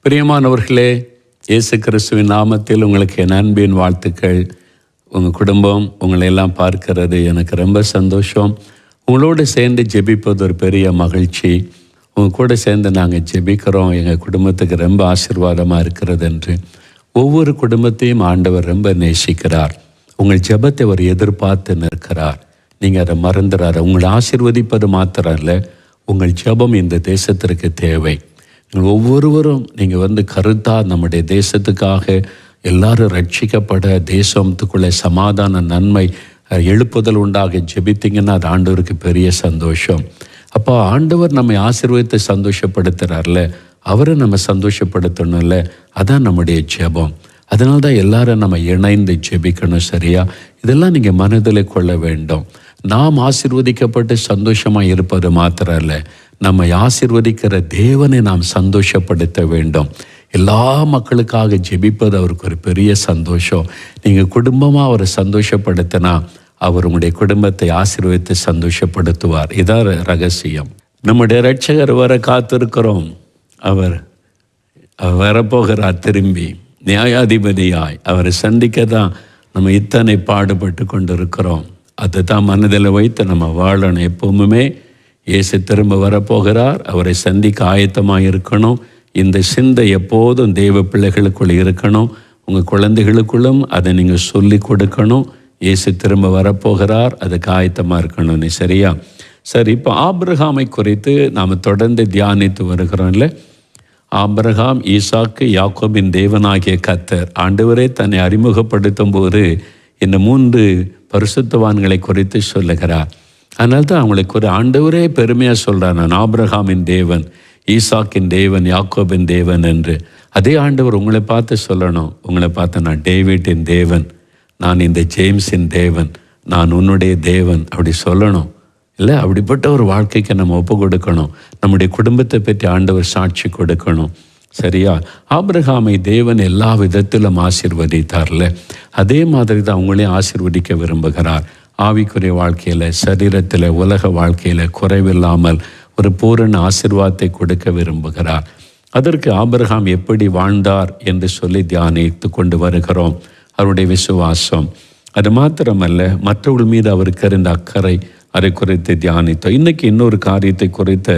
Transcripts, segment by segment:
பிரியமானவர்களே, இயேசு கிறிஸ்துவின் நாமத்தில் உங்களுக்கு என் அன்பின் வாழ்த்துக்கள். உங்கள் குடும்பம் உங்களை எல்லாம் பார்க்கிறது எனக்கு ரொம்ப சந்தோஷம். உங்களோடு சேர்ந்து ஜெபிப்பது ஒரு பெரிய மகிழ்ச்சி. உங்கள் கூட சேர்ந்து நாங்கள் ஜெபிக்கிறோம். எங்கள் குடும்பத்துக்கு ரொம்ப ஆசீர்வாதமாக இருக்கிறது என்று. ஒவ்வொரு குடும்பத்தையும் ஆண்டவர் ரொம்ப நேசிக்கிறார். உங்கள் ஜெபத்தை அவர் எதிர்பார்த்து நிற்கிறார். நீங்கள் அதை மறந்துடாரு. உங்களை ஆசீர்வதிப்பது மாத்திரம் இல்லை, உங்கள் ஜெபம் இந்த தேசத்திற்கு தேவை. நீங்கள் ஒவ்வொருவரும் நீங்கள் கருத்தாக நம்முடைய தேசத்துக்காக எல்லாரும் ரட்சிக்கப்பட, தேசத்துக்குள்ளே சமாதான நன்மை எழுப்புதல் உண்டாக ஜெபித்தீங்கன்னா அது ஆண்டவருக்கு பெரிய சந்தோஷம். அப்போ ஆண்டவர் நம்மை ஆசீர்வதித்து சந்தோஷப்படுத்துகிறார்ல, அவரை நம்ம சந்தோஷப்படுத்தணும்ல, அதான் நம்முடைய ஜெபம். அதனால தான் எல்லாரும் நம்ம இணைந்து ஜெபிக்கணும். சரியா? இதெல்லாம் நீங்கள் மனதில் கொள்ள வேண்டும். நாம் ஆசீர்வதிக்கப்பட்டு சந்தோஷமாக இருப்பது மாத்திரம் இல்லை, நம்மை ஆசீர்வதிக்கிற தேவனை நாம் சந்தோஷப்படுத்த வேண்டும். எல்லா மக்களுக்காக ஜெபிப்பது அவருக்கு ஒரு பெரிய சந்தோஷம். நீங்கள் குடும்பமாக அவரை சந்தோஷப்படுத்தினா அவர் உங்களுடைய குடும்பத்தை ஆசீர்வதித்து சந்தோஷப்படுத்துவார். இதான் ரகசியம். நம்முடைய இரட்சகர் வர காத்திருக்கிறோம். அவர் வரப்போகிறார் திரும்பி நியாயாதிபதியாய். அவரை சந்திக்க தான் நம்ம இத்தனை பாடுபட்டு கொண்டு இருக்கிறோம். அதை தான் மனதில் வைத்து நம்ம வாழணும். எப்பவுமே இயேசு திரும்ப வரப்போகிறார். அவரை சந்திக்க ஆயத்தமாக இருக்கணும். இந்த சிந்தை எப்போதும் தேவ பிள்ளைகளுக்குள் இருக்கணும். உங்கள் குழந்தைகளுக்குள்ளும் அதை நீங்கள் சொல்லி கொடுக்கணும். இயேசு திரும்ப வரப்போகிறார், அதுக்கு ஆயத்தமாக இருக்கணும். சரியா? சரி, இப்போ ஆபிரகாமை குறித்து நாம் தொடர்ந்து தியானித்து வருகிறோம் இல்லை? ஆபிரகாம், ஈசாக்கு, யாக்கோபின் தேவனாகிய கர்த்தர். ஆண்டவரே தன்னை அறிமுகப்படுத்தும் போது இந்த 3 பரிசுத்தவான்களை குறித்து சொல்லுகிறார். அதனால தான் அவங்களுக்கு ஒரு ஆண்டவரே பெருமையாக சொல்கிறார், நான் ஆபிரகாமின் தேவன், ஈசாக்கின் தேவன், யாக்கோபின் தேவன் என்று. அதே ஆண்டவர் உங்களை பார்த்து சொல்லணும். உங்களை பார்த்து நான் டேவிட்டின் தேவன், நான் இந்த ஜேம்ஸின் தேவன், நான் உன்னுடைய தேவன் அப்படி சொல்லணும் இல்லை? அப்படிப்பட்ட ஒரு வாழ்க்கைக்கு நம்ம ஒப்பு கொடுக்கணும். நம்முடைய குடும்பத்தை பற்றி ஆண்டவர் சாட்சி கொடுக்கணும். சரியா? ஆபிரகாமை தேவன் எல்லா விதத்திலும் ஆசீர்வதித்தார்ல, அதே மாதிரி தான் அவங்களையும் ஆசீர்வதிக்க விரும்புகிறார். ஆவிக்குரிய வாழ்க்கையில், சரீரத்தில், உலக வாழ்க்கையில் குறைவில்லாமல் ஒரு பூரண ஆசீர்வாதத்தை கொடுக்க விரும்புகிறார். அதற்கு ஆபிரகாம் எப்படி வாழ்ந்தார் என்று சொல்லி தியானித்து கொண்டு வருகிறோம். அவருடைய விசுவாசம் அது மாத்திரமல்ல, மற்றவர்கள் மீது அவருக்கு இருந்த அக்கறை, அதை குறித்து தியானித்தோம். இன்னைக்கு இன்னொரு காரியத்தை குறித்த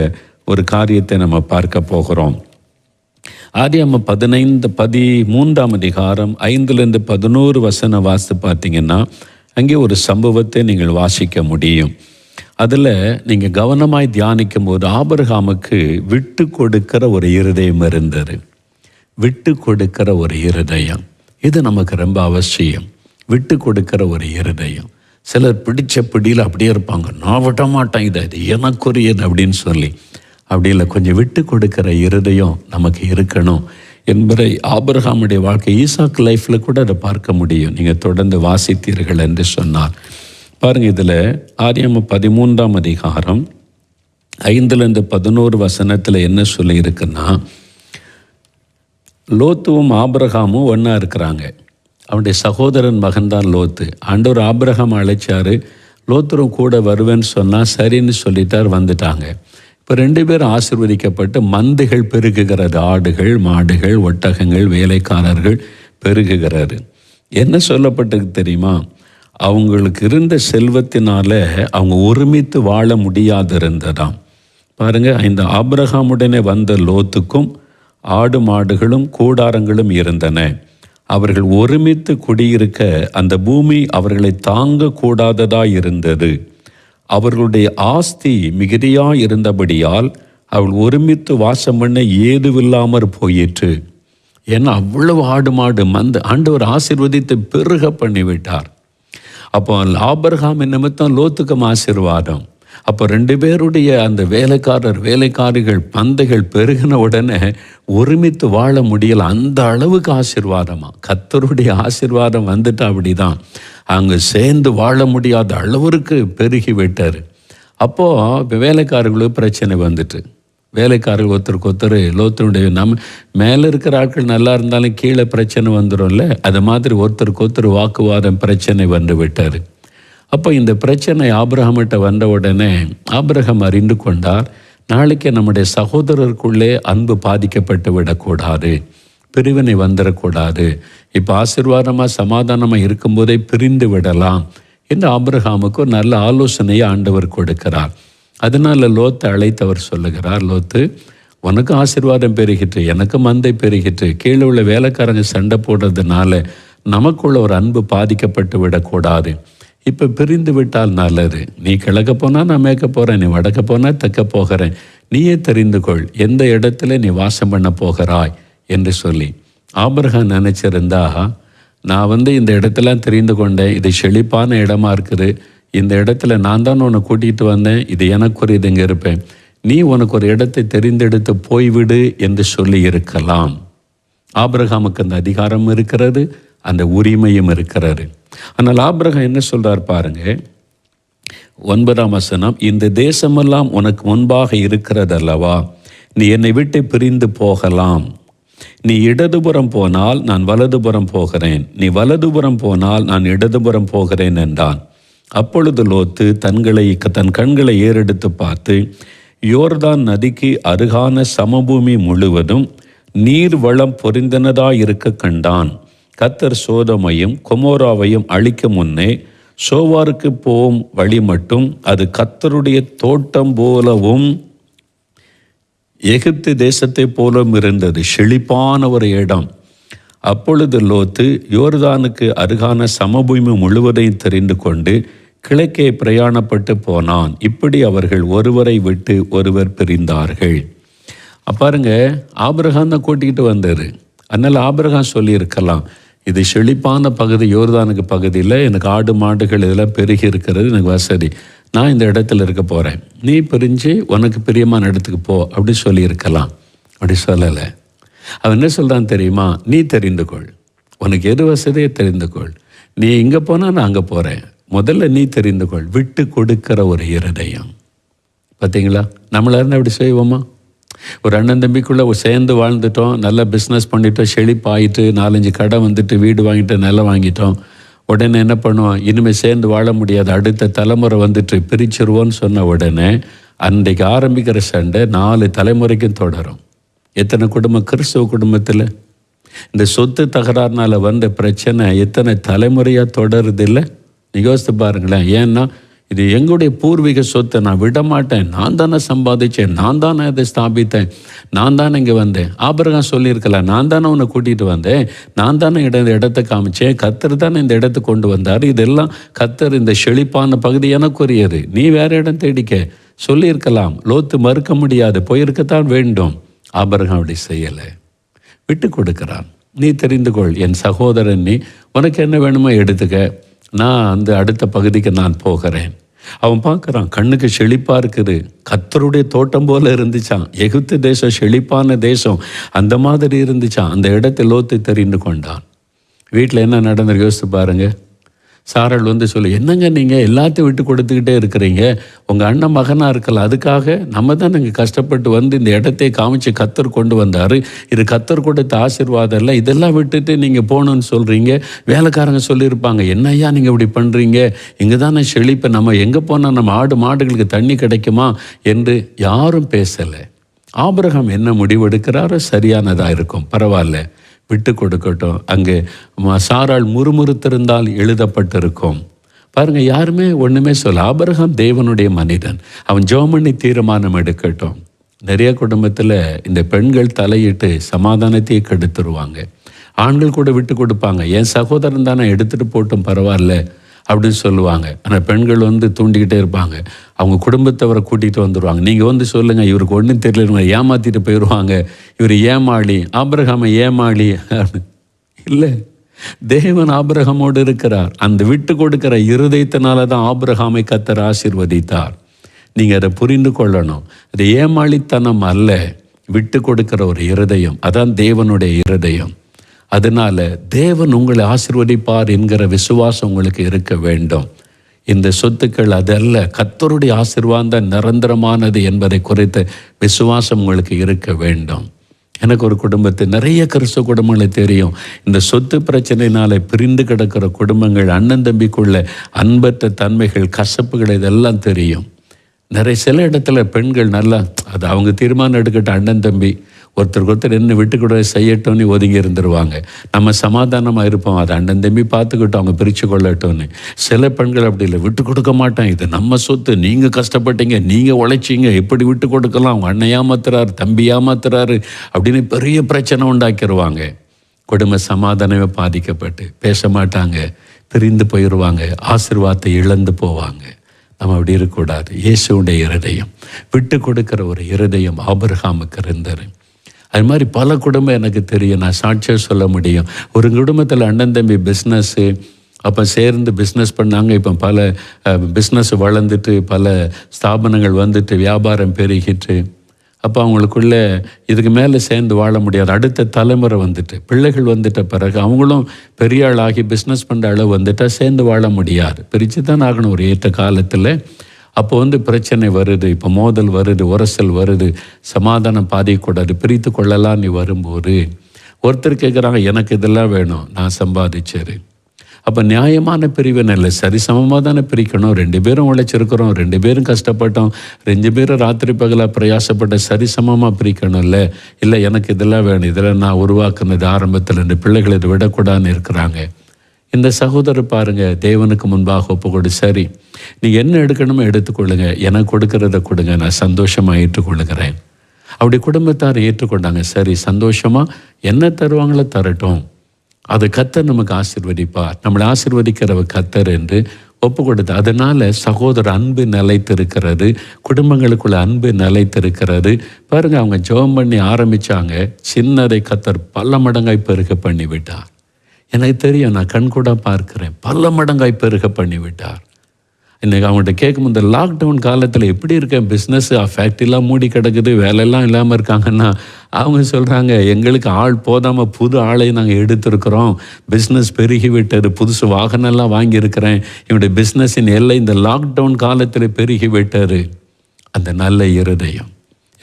ஒரு காரியத்தை நம்ம பார்க்க போகிறோம். ஆதியாகமம் 13ஆம் அதிகாரம் 5-11 வசன வாசித்து பார்த்தீங்கன்னா அங்கே ஒரு சம்பவத்தை நீங்கள் வாசிக்க முடியும். அதில் நீங்கள் கவனமாய் தியானிக்கும் போது ஆபிரகாமுக்கு விட்டு கொடுக்கிற ஒரு இருதயம் இருந்தது. விட்டு கொடுக்கிற ஒரு இருதயம், இது நமக்கு ரொம்ப அவசியம். விட்டு கொடுக்கிற ஒரு இருதயம். சிலர் பிடிச்ச பிடியில் அப்படியே இருப்பாங்க, நான் விட மாட்டேன், இது எனக்குரியது அப்படின்னு சொல்லி. அப்படி இல்லை, கொஞ்சம் விட்டு கொடுக்கிற இருதயம் நமக்கு இருக்கணும் என்பதை ஆபிரகாமுடைய வாழ்க்கை, ஈசாக் லைஃப்பில் கூட அதை பார்க்க முடியும். நீங்கள் தொடர்ந்து வாசித்தீர்கள் என்று சொன்னார். பாருங்கள், இதில் ஆதியாகமம் 13ஆம் அதிகாரம் 5-11 வசனத்தில் என்ன சொல்லியிருக்குன்னா, லோத்துவும் ஆபிரகாமும் ஒன்றா இருக்கிறாங்க. அவனுடைய சகோதரன் மகன்தான் லோத்து. ஆண்டவர் ஆபிரகாம் அழைச்சாரு, லோத்தரும் கூட வருவேன்னு சொன்னால் சரின்னு சொல்லிட்டார், வந்துட்டாங்க. இப்போ 2 பேரும் ஆசீர்வதிக்கப்பட்டு மந்தைகள் பெருகுகிறது. ஆடுகள், மாடுகள், ஒட்டகங்கள், வேலைக்காரர்கள் பெருகுகிறாரு. என்ன சொல்லப்பட்டது தெரியுமா? அவங்களுக்கு இருந்த செல்வத்தினால அவங்க ஒருமித்து வாழ முடியாது இருந்ததாம். பாருங்கள், இந்த ஆபிரகாமுடனே வந்த லோத்துக்கும் ஆடு மாடுகளும் கூடாரங்களும் இருந்தன. அவர்கள் ஒருமித்து குடியிருக்க அந்த பூமி அவர்களை தாங்க கூடாததாய் இருந்தது. அவர்களுடைய ஆஸ்தி மிகுதியாக இருந்தபடியால் அவள் ஒருமித்து வாசம் பண்ண ஏதுவில்லாமற் போயிற்று. ஏன்னா அவ்வளவு ஆடு மாடு மந்த ஆண்டவர் ஆசீர்வதித்து பெருக பண்ணிவிட்டார். அப்போ ஆபிரகாம் நிமித்தம் லோத்துக்கும் ஆசீர்வாதம். அப்போ 2 பேருடைய அந்த வேலைக்காரிகள் பந்தைகள் பெருகின உடனே ஒருமித்து வாழ முடியல. அந்த அளவுக்கு ஆசீர்வாதமா, கர்த்தருடைய ஆசீர்வாதம் வந்துட்டா அப்படிதான் அங்கே சேர்ந்து வாழ முடியாத அளவிற்கு பெருகி விட்டார். அப்போது வேலைக்காரர்களுக்கு பிரச்சனை வந்துட்டு, வேலைக்காரர்கள் ஒருத்தருக்கு லோத்தருடைய மேலே இருக்கிற ஆட்கள் நல்லா இருந்தாலும் கீழே பிரச்சனை வந்துடும்ல, அது மாதிரி ஒருத்தருக்கு வாக்குவாதம் பிரச்சனை வந்து விட்டார். அப்போ இந்த பிரச்சனை ஆபிரகாமிட்ட வந்த உடனே ஆபிரகாம் அறிந்து கொண்டார், நாளைக்கு நம்முடைய சகோதரருக்குள்ளே அன்பு பாதிக்கப்பட்டு விடக்கூடாது, பிரிவினை வந்துடக்கூடாது. இப்போ ஆசீர்வாதமாக சமாதானமாக இருக்கும்போதே பிரிந்து விடலாம் என்று ஆபிரகாமுக்கு ஒரு நல்ல ஆலோசனையை ஆண்டவர் கொடுக்கிறார். அதனால் லோத்தை அழைத்தவர் சொல்லுகிறார், லோத்து, உனக்கு ஆசீர்வாதம் பெருகிட்டு, எனக்கு மந்தை பெருகிட்டு, கீழே உள்ள வேலைக்காரங்க சண்டை போடுறதுனால நமக்குள்ள ஒரு அன்பு பாதிக்கப்பட்டு விடக்கூடாது. இப்போ பிரிந்து விட்டால் நல்லது. நீ கிழக்க போனால் நான் மேற்க போகிறேன், நீ வடக்க போனால் தெற்க போகிறேன், நீயே தெரிந்து கொள் எந்த இடத்துல நீ வாசம் பண்ண போகிறாய் என்று சொல்லி. ஆபிரகாம் நினச்சிருந்தா, நான் இந்த இடத்தெல்லாம் தெரிந்து கொண்டேன், இது செழிப்பான இடமா இருக்குது, இந்த இடத்துல நான் தான் உன்னை கூட்டிகிட்டு வந்தேன், இது எனக்குரியது, இங்கே இருப்பேன், நீ உனக்கு ஒரு இடத்தை தெரிந்தெடுத்து போய்விடு என்று சொல்லி இருக்கலாம். ஆபிரகாமுக்கு அந்த அதிகாரம் இருக்கிறது, அந்த உரிமையும் இருக்கிறது. ஆனால் ஆபிரகாம் என்ன சொல்றார் பாருங்க, 9ஆம் வசனம், இந்த தேசமெல்லாம் உனக்கு முன்பாக இருக்கிறது அல்லவா, நீ என்னை விட்டு பிரிந்து போகலாம், நீ இடதுபுறம் போனால் நான் வலதுபுறம் போகிறேன், நீ வலதுபுறம் போனால் நான் இடதுபுறம் போகிறேன் என்றான். அப்பொழுது லோத்து தன் கண்களை ஏறெடுத்து பார்த்து யோர்தான் நதிக்கு அருகான சமபூமி முழுவதும் நீர் வளம் பொறிந்தனதாயிருக்க கண்டான். கர்த்தர் சோதோமையும் கொமோராவையும் அழிக்க முன்னே சோவாருக்கு போகும் வழி மட்டும் அது கர்த்தருடைய தோட்டம் போலவும் எகிப்து தேசத்தை போலவும் இருந்தது, செழிப்பான ஒரு இடம். அப்பொழுது லோத்து யோர்தானுக்கு அருகான சமபூமி முழுவதையும் தெரிந்து கொண்டு கிழக்கே பிரயாணப்பட்டு போனான். இப்படி அவர்கள் ஒருவரை விட்டு ஒருவர் பிரிந்தார்கள். பாருங்க, ஆபிரகாம் தான் கூட்டிகிட்டு வந்தார். அதனால் ஆபிரகாம் சொல்லியிருக்கலாம், இது செழிப்பான பகுதி, யோர்தானுக்கு பகுதியில் எனக்கு ஆடு மாடுகள் இதெல்லாம் பெருகி இருக்கிறது, எனக்கு வசதி, நான் இந்த இடத்துல இருக்க போகிறேன், நீ பிரிஞ்சு உனக்கு பிரியமான இடத்துக்கு போ அப்படி சொல்லியிருக்கலாம். அப்படி சொல்லலை. அவன் என்ன சொல்கிறான் தெரியுமா, நீ தெரிந்து கொள், உனக்கு எது வசதியை தெரிந்து கொள், நீ இங்கே போனால் நான் அங்கே போகிறேன், முதல்ல நீ தெரிந்து கொள். விட்டு கொடுக்கிற ஒரு இருதயம். பார்த்தீங்களா, நம்மளாக இருந்தால் அப்படி செய்வோமா? ஒரு அண்ணன் தம்பிக்குள்ளே சேர்ந்து வாழ்ந்துட்டோம், நல்லா பிஸ்னஸ் பண்ணிட்டோம், செழிப்பாயிட்டு 4-5 கடை வந்துட்டு, வீடு வாங்கிட்டு, நிலம் வாங்கிட்டோம். உடனே என்ன பண்ணுவோம், இனிமேல் சேர்ந்து வாழ முடியாது, அடுத்த தலைமுறை வந்துட்டு பிரிச்சிருவோன்னு சொன்ன உடனே அன்றைக்கு ஆரம்பிக்கிற சண்டை 4 தலைமுறைக்கும் தொடரும். எத்தனை குடும்பம், கிறிஸ்துவ குடும்பத்தில் இந்த சொத்து தகராறுனால வந்த பிரச்சனை எத்தனை தலைமுறையாக தொடருது இல்லை? நீங்கள் யோசித்து பாருங்களேன். ஏன்னா இது எங்களுடைய பூர்வீக சொத்தை நான் விட மாட்டேன், நான் தானே சம்பாதிச்சேன், நான் தானே அதை ஸ்தாபித்தேன், நான் தானே இங்கே வந்தேன். ஆபிரகாம் சொல்லியிருக்கலாம், நான் தானே உன்னை கூட்டிகிட்டு வந்தேன், நான் தானே இடத்தை காமிச்சேன், கர்த்தர் தானே இந்த இடத்தை கொண்டு வந்தார், இதெல்லாம் கர்த்தர், இந்த செழிப்பான பகுதி எனக்குரியது, நீ வேறு இடம் தேடிக்க சொல்லியிருக்கலாம். லோத்து மறுக்க முடியாது, போயிருக்கத்தான் வேண்டும். ஆபிரகாம் அப்படி செய்யலை, விட்டு கொடுக்கிறான். நீ தெரிந்து கொள், என் சகோதரன், நீ உனக்கு என்ன வேணுமோ எடுத்துக்க, நான் அந்த அடுத்த பகுதிக்கு நான் போகிறேன். அவன் பார்க்குறான், கண்ணுக்கு செழிப்பாக இருக்குது, கர்த்தருடைய தோட்டம் போல இருந்துச்சான், எகிப்து தேசம் செழிப்பான தேசம், அந்த மாதிரி இருந்துச்சான். அந்த இடத்தை லோத்து தெரிந்து கொண்டான். வீட்டில் என்ன நடந்து யோசித்து பாருங்க. சாராள் சொல்லு, என்னங்க நீங்கள் எல்லாத்தையும் விட்டு கொடுத்துக்கிட்டே இருக்கிறீங்க, உங்கள் அண்ணன் மகனாக இருக்கலாம், அதுக்காக நம்ம தான் நாங்கள் கஷ்டப்பட்டு இந்த இடத்தை காமிச்சு கர்த்தர் கொண்டு வந்தார், இது கர்த்தர் கொடுத்த ஆசீர்வாதம் இல்லை, இதெல்லாம் விட்டுட்டு நீங்கள் போகணுன்னு சொல்கிறீங்க. வேலைக்காரங்க சொல்லியிருப்பாங்க, என்ன ஐயா நீங்கள் இப்படி பண்ணுறீங்க, இங்கே தானே செழிப்பு, நம்ம எங்கே போனால் நம்ம ஆடு மாடுகளுக்கு தண்ணி கிடைக்குமா என்று யாரும் பேசலை. ஆபிரகாம் என்ன முடிவெடுக்கிறாரோ சரியானதாக இருக்கும், பரவாயில்ல, விட்டு கொடுக்கட்டும். அங்கே சாராள் முறுமுறுத்திருந்தால் எழுதப்பட்டிருக்கும். பாருங்கள், யாருமே ஒன்றுமே சொல்ல. ஆபிரகாம் தேவனுடைய மனிதன், அவன் ஜெபம் பண்ணி தீர்மானம் எடுக்கட்டும். நிறைய குடும்பத்தில் இந்த பெண்கள் தலையிட்டு சமாதானத்தையே கெடுத்துருவாங்க. ஆண்கள் கூட விட்டு கொடுப்பாங்க, என் சகோதரன் தானே எடுத்துகிட்டு போட்டும் பரவாயில்ல அப்படின்னு சொல்லுவாங்க. ஆனால் பெண்கள் தூண்டிக்கிட்டே இருப்பாங்க, அவங்க குடும்பத்தவரை கூட்டிகிட்டு வந்துடுவாங்க. நீங்கள் சொல்லுங்கள், இவருக்கு ஒன்றும் தெரியல, ஏமாற்றிட்டு போயிடுவாங்க, இவர் ஏமாளி, ஆபிரகாமை ஏமாளி இல்லை. தேவன் ஆபிரகாமோடு இருக்கிறார். அந்த விட்டு கொடுக்கிற இருதயத்தினால தான் ஆபிரகாமை கர்த்தர் ஆசீர்வதித்தார். நீங்கள் அதை புரிந்து கொள்ளணும். அது ஏமாளித்தனம் அல்ல, விட்டு கொடுக்கிற ஒரு இருதயம், அதான் தேவனுடைய இருதயம். அதனால தேவன் உங்களை ஆசீர்வதிப்பார் என்கிற விசுவாசம் உங்களுக்கு இருக்க வேண்டும். இந்த சொத்துக்கள் அதல்ல, கர்த்தருடைய ஆசீர்வாதம் தான் நிரந்தரமானது என்பதை குறித்த விசுவாசம் உங்களுக்கு இருக்க வேண்டும். எனக்கு ஒரு குடும்பத்தில் நிறைய கிறிஸ்துவ குடும்பங்களை தெரியும். இந்த சொத்து பிரச்சனையினால பிரிந்து கிடக்கிற குடும்பங்கள், அண்ணன் தம்பிக்குள்ள அன்பற்ற தன்மைகள், கசப்புகள், இதெல்லாம் தெரியும். சில இடத்துல பெண்கள் நல்லா அது அவங்க தீர்மானம் எடுக்கட்டும், அண்ணன் தம்பி ஒருத்தருக்கு ஒருத்தர் என்ன விட்டு கூட செய்யட்டும்னு ஒதுங்கி இருந்துருவாங்க. நம்ம சமாதானமாக இருப்போம், அதை அண்ணன் தம்பி பார்த்துக்கிட்டோம், அவங்க பிரித்து கொள்ளட்டும்னு. சில பெண்கள் அப்படி இல்லை, விட்டு கொடுக்க மாட்டேன், இது நம்ம சொத்து, நீங்கள் கஷ்டப்பட்டீங்க, நீங்கள் உழைச்சிங்க, எப்படி விட்டு கொடுக்கலாம், அவங்க அண்ணன் ஏமாத்துறாரு, தம்பி ஏமாத்துறாரு அப்படின்னு பெரிய பிரச்சனை உண்டாக்கிடுவாங்க. குடும்ப சமாதானமே பாதிக்கப்பட்டு பேச மாட்டாங்க, பிரிந்து போயிடுவாங்க, ஆசீர்வாதத்தை இழந்து போவாங்க. நம்ம அப்படி இருக்கக்கூடாது. இயேசுடைய இருதயம், விட்டு கொடுக்கிற ஒரு இருதயம் ஆபிரகாமுக்கு இருந்தது. அது மாதிரி பல குடும்பம் எனக்கு தெரியும், நான் சாட்சியாக சொல்ல முடியும். ஒரு குடும்பத்தில் அண்ணன் தம்பி பிஸ்னஸ்ஸு அப்போ சேர்ந்து பிஸ்னஸ் பண்ணாங்க. இப்போ பல பிஸ்னஸ் வளர்ந்துட்டு பல ஸ்தாபனங்கள் வந்துட்டு வியாபாரம் பெருகிட்டு, அப்போ அவங்களுக்குள்ளே இதுக்கு மேலே சேர்ந்து வாழ முடியாது. அடுத்த தலைமுறை வந்துட்டு பிள்ளைகள் வந்துட்ட பிறகு அவங்களும் பெரிய ஆளாகி பிஸ்னஸ் பண்ணுற அளவு வந்துட்டால் சேர்ந்து வாழ முடியாது, பிரித்து தான் ஆகணும் ஒரு ஏற்ற காலத்தில். அப்போ பிரச்சனை வருது, இப்போ மோதல் வருது, உரசல் வருது, சமாதானம் பாதிக்கக்கூடாது, பிரித்து கொள்ளலாம். நீ வரும்போது ஒருத்தர் கேட்குறாங்க, எனக்கு இதெல்லாம் வேணும், நான் சம்பாதிச்சேரு. அப்போ நியாயமான பிரிவினை இல்லை, சரிசமமாக தானே பிரிக்கணும். 2 பேரும் உழைச்சிருக்கிறோம், 2 பேரும் கஷ்டப்பட்டோம், 2 பேரும் ராத்திரி பகலாக பிரயாசப்பட்ட சரிசமமாக பிரிக்கணும்ல. இல்லை எனக்கு இதெல்லாம் வேணும், இதெல்லாம் நான் உருவாக்குனது ஆரம்பத்தில், 2 பிள்ளைகள் இதை விடக்கூடாதுன்னு இருக்கிறாங்க. இந்த சகோதரர் பாருங்கள், தேவனுக்கு முன்பாக ஒப்புக்கொடு, சரி நீங்கள் என்ன எடுக்கணுமோ எடுத்துக்கொள்ளுங்க, எனக்கு கொடுக்கறத கொடுங்க, நான் சந்தோஷமாக ஏற்றுக்கொள்ளுகிறேன். அப்படி குடும்பத்தார் ஏற்றுக்கொண்டாங்க. சரி, சந்தோஷமாக என்ன தருவாங்களோ தரட்டும், அது கர்த்தர் நமக்கு ஆசீர்வதிப்பார், நம்மளை ஆசீர்வதிக்கிறவ கர்த்தர் என்று ஒப்பு கொடுத்து. அதனால் சகோதர அன்பு நிலைத்திருக்கிறது, குடும்பங்களுக்குள்ள அன்பு நிலைத்திருக்கிறது. பாருங்கள், அவங்க ஜெபம் பண்ணி ஆரம்பித்தாங்க, சின்னதை கர்த்தர் பல மடங்காய் பெருக பண்ணி விட்டார். எனக்கு தெரியும், நான் கண்கூட பார்க்கிறேன், பல மடங்காய் பெருக பண்ணி விட்டார். இன்றைக்கி அவங்கள்ட்ட கேட்கும், இந்த லாக்டவுன் காலத்தில் எப்படி இருக்கேன், பிஸ்னஸ் ஃபேக்ட்ரிலாம் மூடி கிடக்குது, வேலையெல்லாம் இல்லாமல் இருக்காங்கன்னா அவங்க சொல்கிறாங்க, எங்களுக்கு ஆள் போதாமல் புது ஆளையும் நாங்கள் எடுத்திருக்கிறோம், பிஸ்னஸ் பெருகி விட்டது, புதுசு வாகனம்லாம் வாங்கியிருக்கிறேன், என்னுடைய பிஸ்னஸின் எல்லை இந்த லாக்டவுன் காலத்தில் பெருகி விட்டார். அந்த நல்ல இருதயம்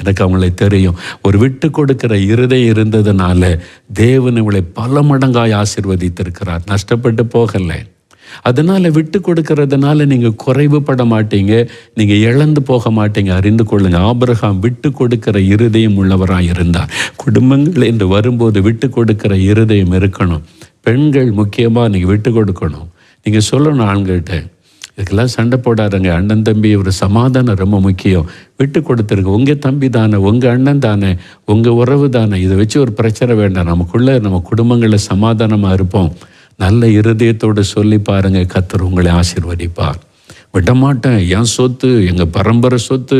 எனக்கு அவங்களை தெரியும். ஒரு விட்டு கொடுக்கிற இருதயம் இருந்ததுனால தேவன் இவளை பல மடங்காய் ஆசீர்வதித்திருக்கிறார், நஷ்டப்பட்டு போகலை. அதனால் விட்டு கொடுக்கறதுனால நீங்கள் குறைவுபட மாட்டீங்க, நீங்கள் இழந்து போக மாட்டீங்க. அறிந்து கொள்ளுங்க, ஆபிரகாம் விட்டு கொடுக்கிற இருதயம் உள்ளவராக இருந்தார். குடும்பங்கள் என்று வரும்போது விட்டு கொடுக்கிற இருதயம் இருக்கணும். பெண்கள் முக்கியமாக நீங்கள் விட்டு கொடுக்கணும். நீங்கள் சொல்லணும் ஆண்கள்கிட்ட, இதுக்கெல்லாம் சண்டை போடாதங்க, அண்ணன் தம்பி ஒரு சமாதானம் ரொம்ப முக்கியம், விட்டு கொடுத்துருங்க, உங்கள் தம்பி தானே, உங்கள் அண்ணன் தானே, உங்கள் உறவு தானே, இதை வச்சு ஒரு பிரச்சனை வேண்டாம், நமக்குள்ளே நம்ம குடும்பங்களில் சமாதானமாக இருப்போம். நல்ல இருதயத்தோடு சொல்லி பாருங்க, கர்த்தர் உங்களை ஆசீர்வதிப்பார். விடமாட்டேன், என் சொத்து, எங்கள் பரம்பரை சொத்து,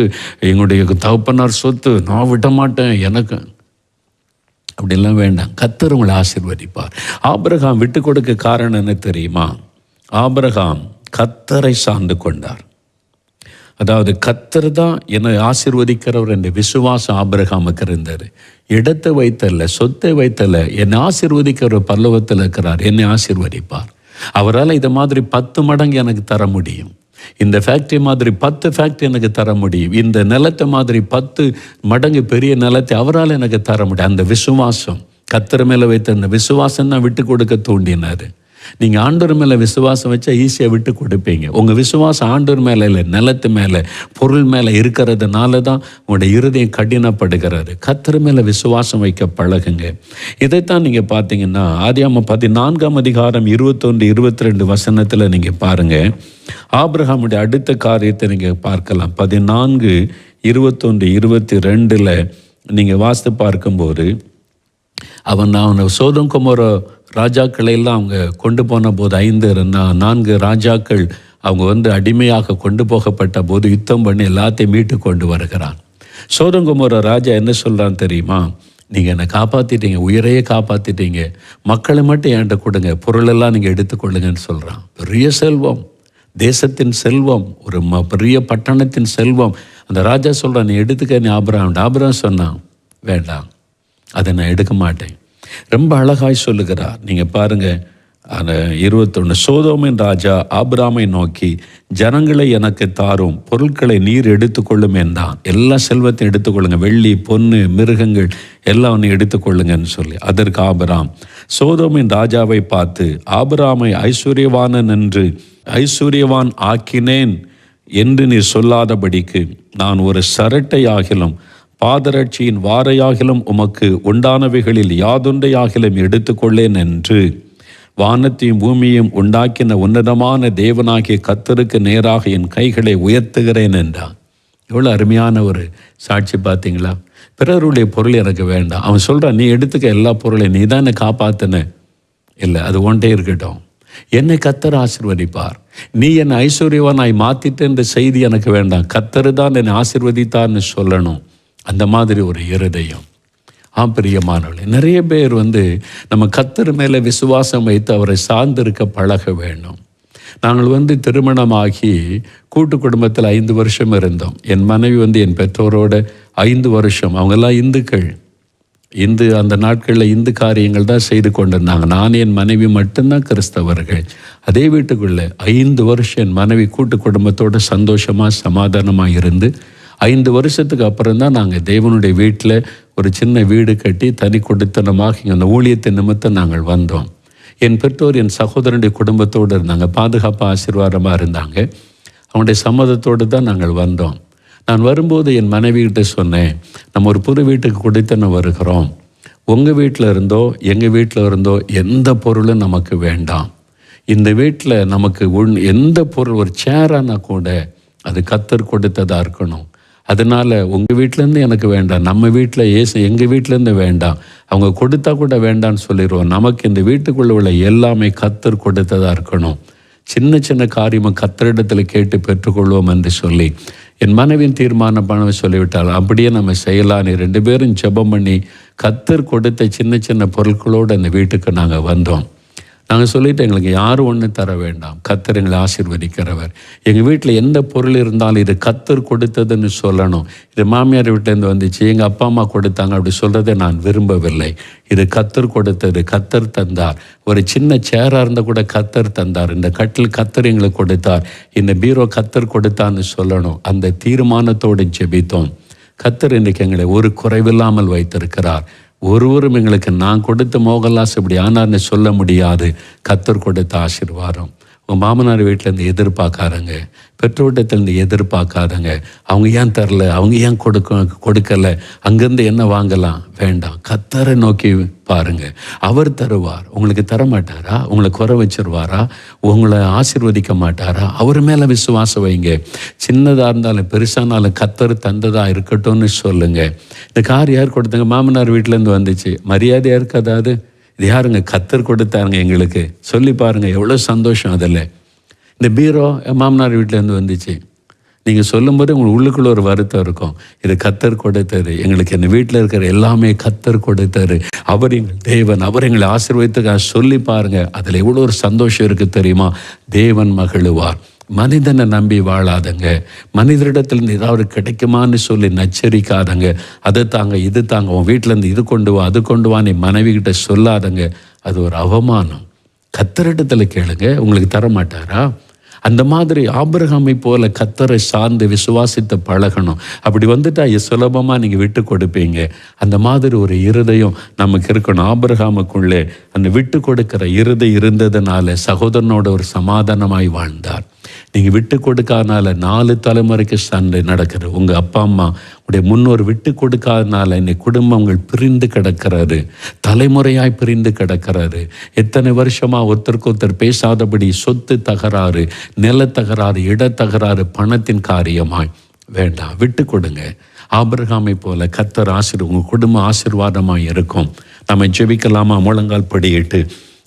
எங்களுடைய தகப்பனார் சொத்து, நான் விடமாட்டேன், எனக்கு அப்படிலாம் வேண்டாம், கர்த்தர் உங்களை ஆசீர்வதிப்பார். ஆபிரகாம் விட்டு கொடுக்க காரணம் என்ன தெரியுமா? ஆபிரகாம் கர்த்தரை சார்ந்து கொண்டார். அதாவது கர்த்தர் தான் என்னை ஆசீர்வதிக்கிறவர் என்ற விசுவாசம் ஆபிரகாமுக்கு இருந்தது. இடத்தை வைத்தல்ல, சொத்தை வைத்தல்ல, என்னை ஆசீர்வதிக்கிற பரலோகத்தில் இருக்கிறார், என்னை ஆசீர்வதிப்பார். அவரால் இதை மாதிரி 10 மடங்கு எனக்கு தர முடியும், இந்த ஃபேக்ட்ரி மாதிரி 10 ஃபேக்ட்ரி எனக்கு தர முடியும், இந்த நிலத்தை மாதிரி 10 மடங்கு பெரிய நிலத்தை அவரால் எனக்கு தர முடியும். அந்த விசுவாசம், கர்த்தர் மேலே வைத்த அந்த விசுவாசம் தான் விட்டு கொடுக்க தூண்டினார். நீங்கள் ஆண்டவர் மேலே விசுவாசம் வச்சா ஈஸியாக விட்டு கொடுப்பீங்க. உங்கள் விசுவாசம் ஆண்டவர் மேலே இல்லை, நிலத்து மேலே, பொருள் மேலே இருக்கிறதுனால தான் உங்களுடைய இருதயம் கடினப்படுகிறது. கர்த்தர் மேலே விசுவாசம் வைக்க பழகுங்க. இதைத்தான் நீங்கள் பார்த்தீங்கன்னா ஆதியாகமம் 14ஆம் அதிகாரம் 21, 22 வசனத்தில் நீங்கள் பாருங்கள், ஆபிரகாமுடைய அடுத்த காரியத்தை நீங்கள் பார்க்கலாம். 14, 21, 22 நீங்கள் வாசித்து பார்க்கும்போது, அவனை சோதோம் கொமோரா ராஜாக்களை எல்லாம் அவங்க கொண்டு போன போது 4 ராஜாக்கள் அவங்க அடிமையாக கொண்டு போகப்பட்ட போது யுத்தம் பண்ணி எல்லாத்தையும் மீட்டு கொண்டு வருகிறான். சோதோம் கொமோரா ராஜா என்ன சொல்கிறான் தெரியுமா? நீங்கள் என்னை காப்பாற்றிட்டீங்க, உயிரையே காப்பாற்றிட்டீங்க, மக்களை மட்டும் என்கிட்ட கொடுங்க, பொருளெல்லாம் நீங்கள் எடுத்துக்கொள்ளுங்கன்னு சொல்கிறான். பெரிய செல்வம், தேசத்தின் செல்வம், ஒரு பெரிய பட்டணத்தின் செல்வம். அந்த ராஜா சொல்கிறான், நீ எடுத்துக்க. நீ ஆபிரகாம் சொன்னான், வேண்டாம், அதை நான் எடுக்க மாட்டேன். ரொம்ப அழகாய் சொல்லுகிறார். நீங்கள் பாருங்கள், அந்த 21, சோதோமின் ராஜா ஆபிரகாமை நோக்கி, ஜனங்களை எனக்கு தாரும், பொருட்களை நீர் எடுத்துக்கொள்ளும் என்றான். எல்லா செல்வத்தையும் எடுத்துக்கொள்ளுங்க, வெள்ளி பொன்னு மிருகங்கள் எல்லாம் ஒன்று எடுத்துக்கொள்ளுங்கன்னு சொல்லி. அதற்கு ஆபிரகாம் சோதோமின் ராஜாவை பார்த்து, ஆபிரகாமை ஐஸ்வர்யவான் ஆக்கினேன் என்று நீர் சொல்லாதபடிக்கு நான் ஒரு சரட்டையாகிலும் பாதரட்சியின் வாரையாகிலும் உமக்கு உண்டானவைகளில் யாதொன்றையாகிலும் எடுத்துக்கொள்ளேன் என்று வானத்தையும் பூமியையும் உண்டாக்கின உன்னதமான தேவனாகிய கர்த்தருக்கு நேராக என் கைகளை உயர்த்துகிறேன் என்றான். எவ்வளோ அருமையான ஒரு சாட்சி பார்த்தீங்களா? பிறருடைய பொருள் எனக்கு வேண்டாம். அவன் சொல்கிறான், நீ எடுத்துக்க எல்லா பொருளையும், நீ தான் என்னை காப்பாத்தின. இல்லை, அது ஒன்றே இருக்கட்டும், என்னை கர்த்தர் ஆசீர்வதிப்பார். நீ என்னை ஐஸ்வர்யவானாய் மாற்றிட்ட செய்தி எனக்கு வேண்டாம், கர்த்தர் தான் என்னை ஆசீர்வதித்தார்னு சொல்லணும். அந்த மாதிரி ஒரு இருதயம். பிரியமானவர்களே, நிறைய பேர் நம்ம கர்த்தர் மேலே விசுவாசம் வைத்து அவரை சார்ந்திருக்க பழக வேண்டும். நாங்கள் திருமணமாகி கூட்டு குடும்பத்தில் 5 வருஷம் இருந்தோம். என் மனைவி என் பெற்றோரோட 5 வருஷம். அவங்கெல்லாம் இந்துக்கள். அந்த நாட்களில் இந்து காரியங்கள் தான் செய்து கொண்டிருந்தாங்க. நான் என் மனைவி மட்டும்தான் கிறிஸ்தவர்கள். அதே வீட்டுக்குள்ளே 5 வருஷம் என் மனைவி கூட்டு குடும்பத்தோடு சந்தோஷமாக சமாதானமாக இருந்து 5 வருஷத்துக்கு அப்புறம் தான் நாங்கள் தேவனுடைய வீட்டில் ஒரு சின்ன வீடு கட்டி தனி கொடுத்தனமாக இங்கே அந்த ஊழியத்தின் நிமித்தம் நாங்கள் வந்தோம். என் பெற்றோர் என் சகோதரனுடைய குடும்பத்தோடு இருந்தாங்க, பாதுகாப்பாக ஆசீர்வாதமாக இருந்தாங்க. அவனுடைய சம்மதத்தோடு தான் நாங்கள் வந்தோம். நான் வரும்போது என் மனைவிகிட்ட சொன்னேன், நம்ம ஒரு புது வீட்டுக்கு கொடுத்தன வருகிறோம். உங்கள் வீட்டில் இருந்தோ எங்கள் வீட்டில் இருந்தோ எந்த பொருளும் நமக்கு வேண்டாம். இந்த வீட்டில் நமக்கு எந்த பொருள், ஒரு சேரானா கூட அது கர்த்தர் கொடுத்ததாக இருக்கணும். அதனால் உங்கள் வீட்டிலேருந்து எனக்கு வேண்டாம், நம்ம வீட்டில் எங்கள் வீட்டிலேருந்து வேண்டாம், அவங்க கொடுத்தா கூட வேண்டான்னு சொல்லிடுவோம். நமக்கு இந்த வீட்டுக்குள்ளே உள்ள எல்லாமே கர்த்தர் கொடுத்ததாக இருக்கணும். சின்ன சின்ன காரியமாக கர்த்தரிடத்தில் கேட்டு பெற்றுக்கொள்வோம் என்று சொல்லி என் மனைவியின் தீர்மானம் பண்ண சொல்லிவிட்டால் அப்படியே நம்ம செய்யலான்னு 2 பேரும் ஜெபம் பண்ணி கர்த்தர் கொடுத்த சின்ன சின்ன பொருட்களோடு அந்த வீட்டுக்கு நாங்கள் வந்தோம். நாங்கள் சொல்லிவிட்டு எங்களுக்கு யாரும் ஒன்றும் தர வேண்டாம், கர்த்தர் எங்களை ஆசீர்வதிக்கிறவர். எங்கள் வீட்டில் எந்த பொருள் இருந்தாலும் இது கர்த்தர் கொடுத்ததுன்னு சொல்லணும். இது மாமியார் வீட்டிலேருந்து வந்துச்சு, எங்கள் அப்பா அம்மா கொடுத்தாங்க அப்படி சொல்கிறத நான் விரும்பவில்லை. இது கர்த்தர் கொடுத்தது, கர்த்தர் தந்தார். ஒரு சின்ன சேராக இருந்தால் கூட கர்த்தர் தந்தார். இந்த கட்டில் கர்த்தர் எங்களுக்கு கொடுத்தார், இந்த பீரோ கர்த்தர் கொடுத்தான்னு சொல்லணும். அந்த தீர்மானத்தோடு ஜெபித்தோம். கர்த்தர் இன்றைக்கு எங்களை ஒரு குறைவில்லாமல் வைத்திருக்கிறார். ஒருவரும் எங்களுக்கு நான் கொடுத்த மோகன்லாஸ் இப்படி ஆனார்னு சொல்ல முடியாது. கர்த்தர் கொடுத்த ஆசீர்வாதம். உங்கள் மாமனார் வீட்டிலேருந்து எதிர்பார்க்காதங்க, பெற்றோட்டத்திலேருந்து எதிர்பார்க்காதங்க. அவங்க ஏன் தரல, அவங்க ஏன் கொடுக்கலை, அங்கேருந்து என்ன வாங்கலாம், வேண்டாம். கர்த்தரை நோக்கி பாருங்கள், அவர் தருவார். உங்களுக்கு தரமாட்டாரா? உங்களை குறை வச்சிருவாரா? உங்களை ஆசீர்வதிக்க மாட்டாரா? அவர் மேலே விசுவாசம் வைங்க. சின்னதாக இருந்தாலும் பெருசானாலும் கர்த்தர் தந்ததாக இருக்கட்டும்னு சொல்லுங்கள். இந்த கார் யார் கொடுத்தாங்க? மாமனார் வீட்டிலேருந்து வந்துச்சு. மரியாதையாக இருக்காது? இது யாருங்க? கர்த்தர் கொடுத்தாருங்க எங்களுக்கு. சொல்லி பாருங்கள், எவ்வளோ சந்தோஷம் அதில். இந்த பீரோ மாமனார் வீட்டிலேருந்து வந்துச்சு. நீங்கள் சொல்லும்போது உங்களுக்கு உள்ளுக்குள்ள ஒரு வருத்தம் இருக்கும். இது கர்த்தர் கொடுத்தாரு எங்களுக்கு, இந்த வீட்டில் இருக்கிற எல்லாமே கர்த்தர் கொடுத்தாரு, அவர் எங்கள் தேவன், அவர் எங்களை ஆசீர்வதித்துக்காக சொல்லி பாருங்கள். அதில் எவ்வளோ ஒரு சந்தோஷம் இருக்குது தெரியுமா? தேவன் மகிழுவார். மனிதனை நம்பி வாழாதங்க. மனிதரிடத்துலேருந்து ஏதாவது கிடைக்குமான்னு சொல்லி நச்சரிக்காதங்க. அதை தாங்க இது தாங்க, உன் வீட்டிலேருந்து இது கொண்டு வா அது கொண்டு வா நீ மனைவி கிட்ட சொல்லாதங்க. அது ஒரு அவமானம். கர்த்தரிடத்தில் கேளுங்க, உங்களுக்கு தரமாட்டாரா? அந்த மாதிரி ஆபிரகாமை போல கர்த்தரை சார்ந்து விசுவாசித்து பழகணும். அப்படி வந்துட்டா சுலபமாக நீங்கள் விட்டு கொடுப்பீங்க. அந்த மாதிரி ஒரு இருதயம் நமக்கு இருக்கணும். ஆபிரகாமுக்குள்ளே அந்த விட்டு கொடுக்கிற இருதயம் இருந்ததுனால சகோதரனோட ஒரு சமாதானமாய் வாழ்ந்தார். நீங்கள் விட்டு கொடுக்காதனால 4 தலைமுறைக்கு சண்டை நடக்கிறது. உங்கள் அப்பா அம்மா உடைய முன்னோர் விட்டு கொடுக்காதனால இன்னைக்கு குடும்பங்கள் பிரிந்து கிடக்கிறாரு, தலைமுறையாய் பிரிந்து கிடக்கிறாரு. எத்தனை வருஷமாக ஒருத்தருக்கு ஒருத்தர் பேசாதபடி சொத்து தகராறு, நில தகராறு, இட தகராறு, பணத்தின் காரியமாய். வேண்டாம், விட்டு கொடுங்க. ஆபிரகாமை போல கர்த்தர் உங்கள் குடும்ப ஆசீர்வாதமாக இருக்கும். நம்ம ஜெபிக்கலாமா? முழங்கால் படியிட்டு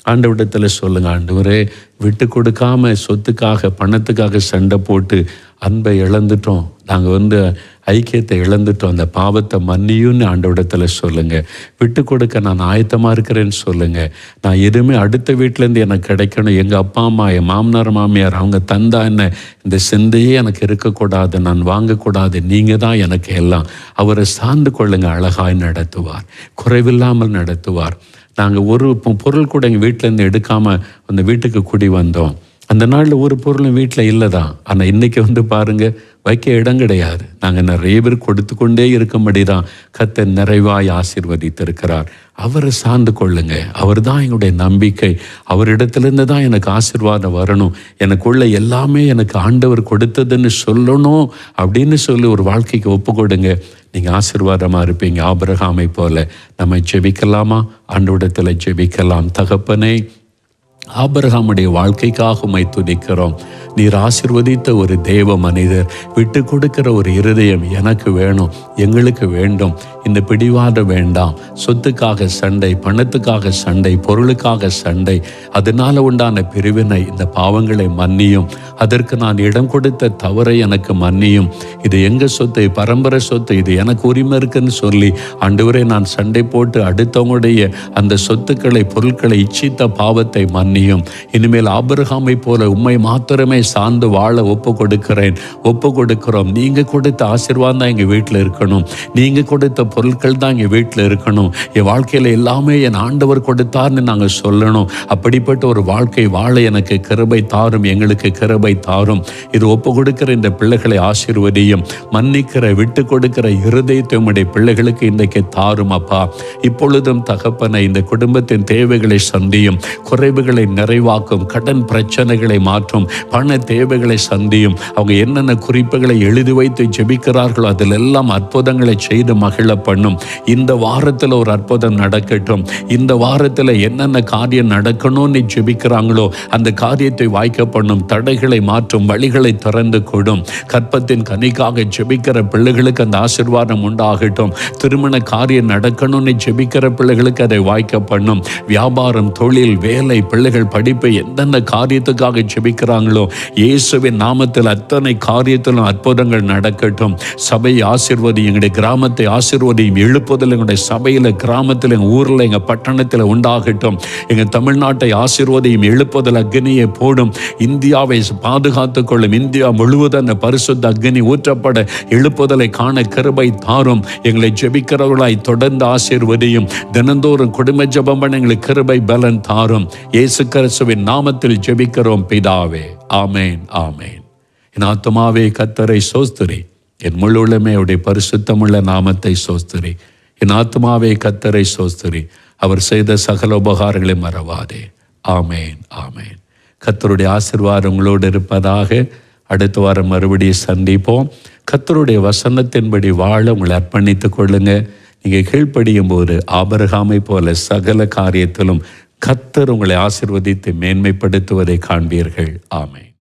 ஆண்டவரிடத்தில் சொல்லுங்கள், ஆண்டவரே விட்டு கொடுக்காம சொத்துக்காக பணத்துக்காக சண்டை போட்டு அன்பை இழந்துட்டோம், நாங்கள் ஐக்கியத்தை இழந்துட்டோம், அந்த பாவத்தை மன்னியும்னு ஆண்டவரிடத்தில் சொல்லுங்கள். விட்டு கொடுக்க நான் ஆயத்தமாக இருக்கிறேன்னு சொல்லுங்கள். நான் எதுவுமே அடுத்த வீட்டிலேருந்து எனக்கு கிடைக்கணும், எங்கள் அப்பா அம்மா என் மாமனார் மாமியார் அவங்க தந்தா என்ன, இந்த சிந்தையே எனக்கு இருக்கக்கூடாது, நான் வாங்கக்கூடாது, நீங்கள் தான் எனக்கு எல்லாம். அவரை சார்ந்து கொள்ளுங்கள், அழகாய் நடத்துவார், குறைவில்லாமல் நடத்துவார். நாங்கள் ஒரு பொருள் கூட எங்கள் வீட்டிலேருந்து எடுக்காமல் அந்த வீட்டுக்கு குடி வந்தோம். அந்த நாளில் ஒரு பொருளும் வீட்டில் இல்லை தான். ஆனால் இன்றைக்கி பாருங்கள், வைக்க இடம் கிடையாது. நாங்கள் நிறைய பேர் கொடுத்து கொண்டே இருக்கும்படி தான் கர்த்தர் நிறைவாய் ஆசீர்வதித்திருக்கிறார். அவரை சார்ந்து கொள்ளுங்க. அவர் தான் எங்களுடைய நம்பிக்கை. அவரிடத்துலேருந்து தான் எனக்கு ஆசீர்வாதம் வரணும், எனக்குள்ள எல்லாமே எனக்கு ஆண்டவர் கொடுத்ததுன்னு சொல்லணும் அப்படின்னு சொல்லி ஒரு வாழ்க்கைக்கு ஒப்பு கொடுங்க. நீங்கள் ஆசீர்வாதமாக இருப்பீங்க. ஆபிரகாமை போல நம்ம ஜெபிக்கலாமா? ஆண்டவரிடத்தில் ஜெபிக்கலாம். தகப்பனே, ஆபிரகாமுடைய வாழ்க்கைக்காக உம்மை துதிக்கிறோம். நீர் ஆசீர்வதித்த ஒரு தேவ மனிதர், விட்டு கொடுக்கிற ஒரு இருதயம் எனக்கு வேணும், எங்களுக்கு வேண்டும். இந்த பிடிவாதம் வேண்டாம். சொத்துக்காக சண்டை, பணத்துக்காக சண்டை, பொருளுக்காக சண்டை, அதனால உண்டான பிரிவினை, இந்த பாவங்களை மன்னியும். அதற்கு நான் இடம் கொடுத்த தவறை எனக்கு மன்னியும். இது எங்க சொத்து, பரம்பரை சொத்து, இது எனக்கு உரிமை இருக்குன்னு சொல்லி ஆண்டவரே நான் சண்டை போட்டு அடுத்தவங்களுடைய அந்த சொத்துக்களை, பொருட்களை இச்சித்த பாவத்தை மன்னியும். இனிமேல் ஆபிரகாமை போல உம்மை மாத்திரமே சார்ந்து வாழ ஒப்பு கொடுக்கிறோம். நீங்க கொடுத்த ஆசீர்வாதம் தான் எங்க வீட்டில் இருக்கணும், நீங்க கொடுத்த பொருட்கள் தான் எங்க வீட்டில் இருக்கணும். என் வாழ்க்கையில எல்லாமே என் ஆண்டவர் கொடுத்தார்னு நாங்கள் சொல்லணும். அப்படிப்பட்ட ஒரு வாழ்க்கை வாழ எனக்கு கிருபை தாரும், எங்களுக்கு கிருபை தாரும். இது ஒப்பு கொடுக்கிற இந்த பிள்ளைகளை ஆசீர்வதியும். மன்னிக்கிற, விட்டு கொடுக்கிற இருதயத்தை உம்முடைய பிள்ளைகளுக்கு இன்றைக்கு தாரும் அப்பா. இப்பொழுதும் தகப்பனை இந்த குடும்பத்தின் தேவைகளை சந்தியும், குறைவுகளை நிறைவாக்கும், கடன் பிரச்சனைகளை மாற்றும், பண தேவைகளை சந்தியும். அவங்க என்னென்ன குறிப்புகளை எழுதி வைத்து ஜெபிக்கிறார்களோ அதில் எல்லாம் அற்புதங்களை செய்து மகிழ பண்ணும். இந்த வாரத்தில் ஒரு அற்புதம் நடக்கட்டும். இந்த வாரத்தில் என்னென்ன காரியம் நடக்கணும்னு ஜெபிக்கிறாங்களோ அந்த காரியத்தை வாய்க்க பண்ணும். தடைகளை மாற்றும், வழிகளை திறந்து கொடும். கற்பத்தின் கனிக்காக ஜெபிக்கிற பிள்ளைகளுக்கு அந்த ஆசீர்வாதம் உண்டாகட்டும். திருமண காரியம் நடக்கணும்னு ஜெபிக்கிற பிள்ளைகளுக்கு அதை வாய்க்க பண்ணும். வியாபாரம், தொழில், வேலை, பிள்ளைகள் படிப்பு, எந்தெந்த காரியத்துக்காக ஜெபிக்கிறாங்களோ இயேசுவின் நாமத்தில் அத்தனை காரியத்திலும் அற்புதங்கள் நடக்கட்டும். சபையை ஆசீர்வதி, எங்களுடைய கிராமத்தை ஆசீர்வதியும். எழுப்புதல் எங்களுடைய சபையில், கிராமத்தில், எங்கள் ஊரில், எங்கள் பட்டணத்தில் உண்டாகட்டும். எங்கள் தமிழ்நாட்டை ஆசீர்வதியும். எழுப்புதல் அக்னியை போடும். இந்தியாவை பாதுகாத்து கொள்ளும். இந்தியா முழுவதும் அந்த பரிசுத்த அக்னி ஊற்றப்பட எழுப்புதலை காண கிருபை தாரும். எங்களை ஜெபிக்கிறவர்களாய் தொடர்ந்து ஆசீர்வதியும். தினந்தோறும் குடும்ப ஜெபம் பண்ண எங்களுக்கு கிருபை பலன் தாரும். இயேசு கிறிஸ்துவின் நாமத்தில் ஜெபிக்கிறோம் பிதாவே. ஆமேன், ஆமேன். என் ஆத்துமாவே கர்த்தரை சோஸ்திரி, என் முழு உள்ளமே அவருடைய பரிசுத்தமுள்ள நாமத்தை சோஸ்திரி. என் ஆத்துமாவே கர்த்தரை சோஸ்திரி, அவர் செய்த சகல உபகாரங்களை மறவாதே. ஆமேன், ஆமேன். கர்த்தருடைய ஆசீர்வாதம் உங்களோடு இருப்பதாக. அடுத்த வாரம் மறுபடியும் சந்திப்போம். கர்த்தருடைய வசனத்தின்படி வாழ உங்களை அர்ப்பணித்துக் கொள்ளுங்க. நீங்கள் கீழ்ப்படியும் போது ஆபிரகாமை போல சகல காரியத்திலும் கர்த்தர் உங்களை ஆசீர்வதித்து மேன்மைப்படுத்துவதை காண்பீர்கள். ஆமென்.